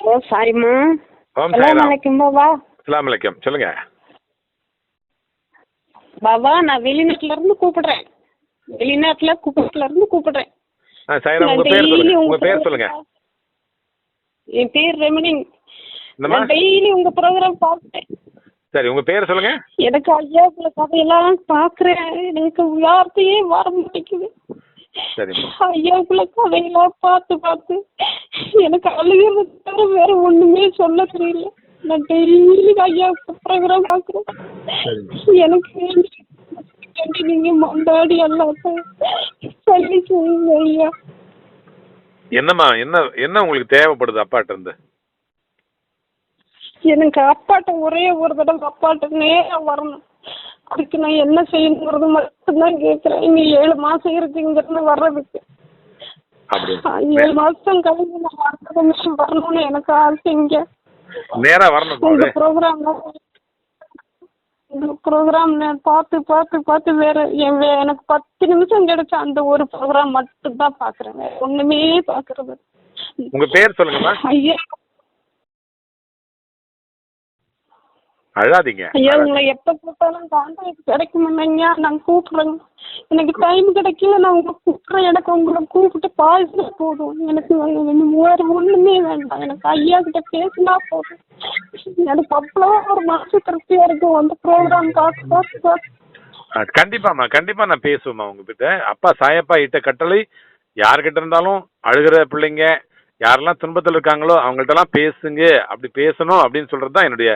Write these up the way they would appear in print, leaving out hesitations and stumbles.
ஓ சாரிம்மா. ஓம் அஸ்ஸலாமு சாய்ராம். அலைக்கும் பாபா. அஸ்ஸலாமு அலைக்கும். சொல்லுங்க. பாபா நான் வெளிநாட்டுல இருந்து கூப்பிடுறேன். குப்பத்துல இருந்து கூப்பிடுறேன். சாய்ராம், உங்க பேர் சொல்லுங்க. உங்க பேர் சொல்லுங்க. என் பேர் ரெமினி. என்னம்மா? நான் டெய்லி உங்க ப்ரோக்ராம் பார்ப்பேன். சரி, உங்க பேர் சொல்லுங்க. எனக்கு ஐயாக்குள்ள கதையெல்லாம் பாக்குறேன். எனக்கு வார்த்தையே வர மாட்டேங்குது. சரிம்மா. ஐயாக்குள்ள கதையெல்லாம் பார்த்து பார்த்து எனக்கு அழுகிறது தவிர வேற ஒண்ணுமே சொல்ல தெரியல. நான் டெய்லி ஐயா ப்ரோக்ராம் பாக்குறேன். எனக்கு நீங்க மண்டாடி எல்லாம் சொல்லி சொல்லுங்க ஐயா. என்னம்மா, என்ன உங்களுக்கு தேவைப்படுது அப்பாட்ட இருந்து? எனக்கு அப்பாட்ட ஒரே ஒரு தடவை அப்பாட்ட நேரம் வரணும். அதுக்கு நான் என்ன செய்யணுங்கிறது மட்டும்தான் கேட்கிறேன். இங்க 7 மாசம் இருக்கு இங்க இருந்து வர்றதுக்கு. 7 மாசம் கழிஞ்சு நான் அடுத்த நிமிஷம் வரணும்னு எனக்கு ஆசை. இங்க நேரா வரணும். இந்த ப்ரோக்ராம் நான் பார்த்து பார்த்து பார்த்து வேற எனக்கு 10 நிமிஷம் கிடைச்ச அந்த ஒரு ப்ரோக்ராம் மட்டும் தான் பாக்குறேன். வேற ஒண்ணுமே பாக்குறது. உங்க பேர் சொல்லுங்கம்மா. ஐயா அழாதீங்க. ஐயா உங்களை எப்ப கூப்பிட்டாலும் கான்டாக்ட் கிடைக்குமாங்க? நான் கூப்பிடுறேங்க. எனக்கு டைம் கிடைக்கல. நான் உங்களை கூப்பிடுறேன். எனக்கு உங்களை கூப்பிட்டு பாய்ச்சா போதும். எனக்கு வேற ஒண்ணுமே வேண்டாம். எனக்கு ஐயா கிட்ட பேசினா போதும். எனக்கு அவ்வளோ ஒரு மனசு திருப்தியா இருக்கும் அந்த ப்ரோக்ராம் பார்த்து பார்த்து பார்த்து. கண்டிப்பாம்மா, கண்டிப்பா நான் பேசுவேம்மா உங்ககிட்ட. அப்பா சாயப்பா இட்ட கட்டளை யாருக்கிட்ட இருந்தாலும் அழுகிற பிள்ளைங்க யாரெல்லாம் துன்பத்தில் இருக்காங்களோ அவங்கள்ட்ட எல்லாம் பேசுங்க, அப்படி பேசணும் அப்படின்னு சொல்றதுதான் என்னுடைய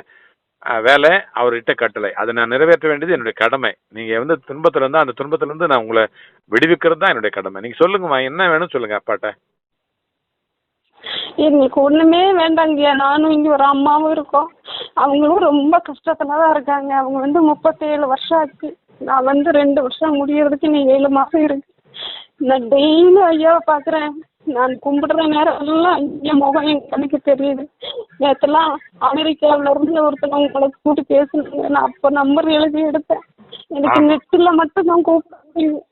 வேலை. அவர் இட்ட கட்டளை அதை நான் நிறைவேற்ற வேண்டியது என்னுடைய கடமை. நீங்க வந்து துன்பத்துல இருந்தா அந்த துன்பத்துல இருந்து நான் உங்களை விடுவிக்கிறது தான் என்னுடைய கடமை. நீங்க சொல்லுங்கம்மா, என்ன வேணும் சொல்லுங்க அப்பாட்ட. எங்களுக்கு ஒண்ணுமே வேண்டாங்கய்யா. நானும் இங்க ஒரு அம்மாவும் இருக்கோம். அவங்களும் ரொம்ப கஷ்டத்துலதான் இருக்காங்க. அவங்க 37 வருஷம் ஆச்சு. நான் 2 வருஷம் முடியறதுக்கு நீ 7 மாசம் இருக்கு. நான் டெய்லி ஐயாவை பாக்குறேன். நான் கும்பிடுற நேரம் எல்லாம் ஐயா முகம் என் கணக்கு தெரியுது. நேற்றுலாம் அமெரிக்காவில இருந்து ஒருத்தவங்க உங்களை கூப்பிட்டு பேசுனாங்க. நான் அப்ப நம்பர் எழுதி எடுத்தேன். எனக்கு நெட்டுல மட்டும் தான் கூப்பிட முடியும்.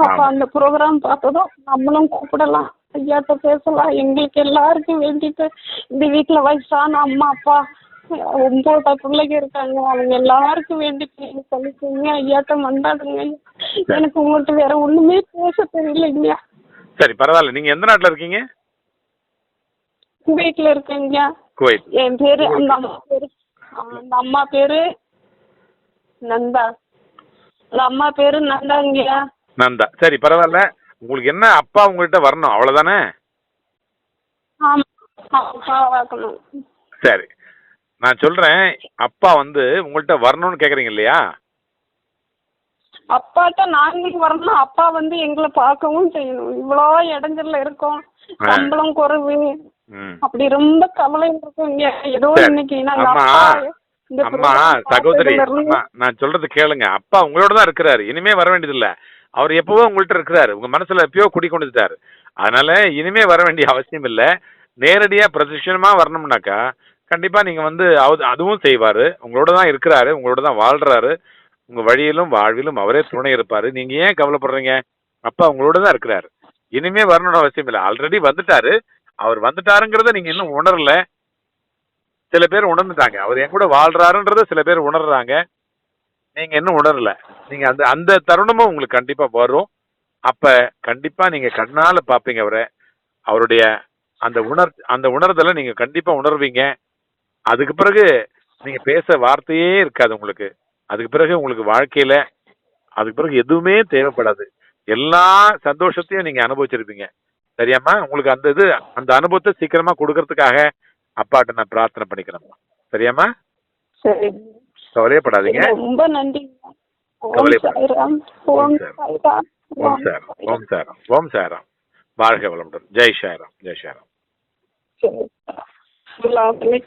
அப்ப அந்த ப்ரோக்ராம் பார்த்ததும் நம்மளும் கூப்பிடலாம், ஐயாட்ட பேசலாம். எங்களுக்கு எல்லாருக்கும் வேண்டிட்டு இந்த வீட்டுல வயசான அம்மா அப்பா 9 பிள்ளைங்க இருக்காங்க. அவங்க எல்லாருக்கும் வேண்டிட்டு சொல்லிக்கோங்க. ஐயாட்ட மண்டாடுங்க. எனக்கு உங்கள்கிட்ட வேற ஒண்ணுமே பேச தெரியலைங்க. சரி, பரவாயில்ல. நீங்க எந்த நாட்டுல இருக்கீங்க? குவைட்ல இருக்கேங்க. குவைத். என் பேரு அந்த அம்மா பேரு நந்தா. அந்த அம்மா பேரு நந்தாங்கய்யா. நந்தா. சரி, பரவாயில்ல. உங்களுக்கு என்ன, அப்பா உங்கள்கிட்ட வரணும் அவ்வளவுதானே? ஆமா. சரி, நான் சொல்றேன். அப்பா உங்கள்கிட்ட வரணும்னு கேக்குறீங்க இல்லையா? அப்பாட்ட நாங்களும் வரணும். அப்பா எங்களை பார்க்கவும் செய்யணும். இவ்வளோ இடைஞ்சல்ல இருக்கோம். சம்பளம் குறைவு. அப்படி ரொம்ப கவலை இருக்குங்க. ஏதோ இன்னைக்கு அம்மா சகோதரி, நான் சொல்றது கேளுங்க. அப்பா உங்களோட தான் இருக்கிறாரு. இனிமே வர வேண்டியது இல்ல. அவர் எப்பவோ உங்கள்கிட்ட இருக்கிறாரு. உங்க மனசுல எப்பயோ குடிக்கொண்டுட்டாரு. அதனால இனிமே வர வேண்டிய அவசியம் இல்ல. நேரடியா பிரதிஷ்டமா வரணும்னாக்கா கண்டிப்பா நீங்க அதுவும் செய்வாரு. உங்களோட தான் இருக்கிறாரு. உங்களோட தான் வாழ்றாரு. உங்க வழியிலும் வாழ்விலும் அவரே துணை இருப்பாரு. நீங்க ஏன் கவலைப்படுறீங்க? அப்பா உங்களோட தான் இருக்கிறாரு. இனிமே வரணும்னு அவசியம் இல்லை. ஆல்ரெடி வந்துட்டாரு. அவர் வந்துட்டாருங்கிறத நீங்க இன்னும் உணரல. சில பேர் உணர்ந்துட்டாங்க. அவர் என் கூட வாழ்றாருன்றத சில பேர் உணர்றாங்க. நீங்க இன்னும் உணரல. நீங்க அந்த தருணமும் உங்களுக்கு கண்டிப்பா வரும். அப்ப கண்டிப்பா நீங்க கண்ணால பாப்பீங்க அவரை. அவருடைய அந்த உணர்தலை நீங்க கண்டிப்பா உணர்வீங்க. அதுக்கு பிறகு நீங்க பேச வார்த்தையே இருக்காது உங்களுக்கு. அதுக்கு பிறகு உங்களுக்கு வாழ்க்கையில அதுக்கு பிறகு எதுவுமே தேவைப்படாது. எல்லா சந்தோஷத்தையும் நீங்க அனுபவிச்சிருப்பீங்க. சரியாம்மா? உங்களுக்கு அந்த அனுபவத்தை சீக்கிரமா கொடுக்கறதுக்காக அப்பாட்ட நான் பிரார்த்தனை பண்ணிக்கிறேன். சரியாம்மா? சரி, கவலையப்படாதீங்க. ரொம்ப நன்றி. ஓம் சாய்ராம். ஓம் சாய்ராம். ஓம் சாய்ராம். வாழ்க வளமுடன். ஜெய் சாய்ராம். ஜெய் சாய்ராம். சரி.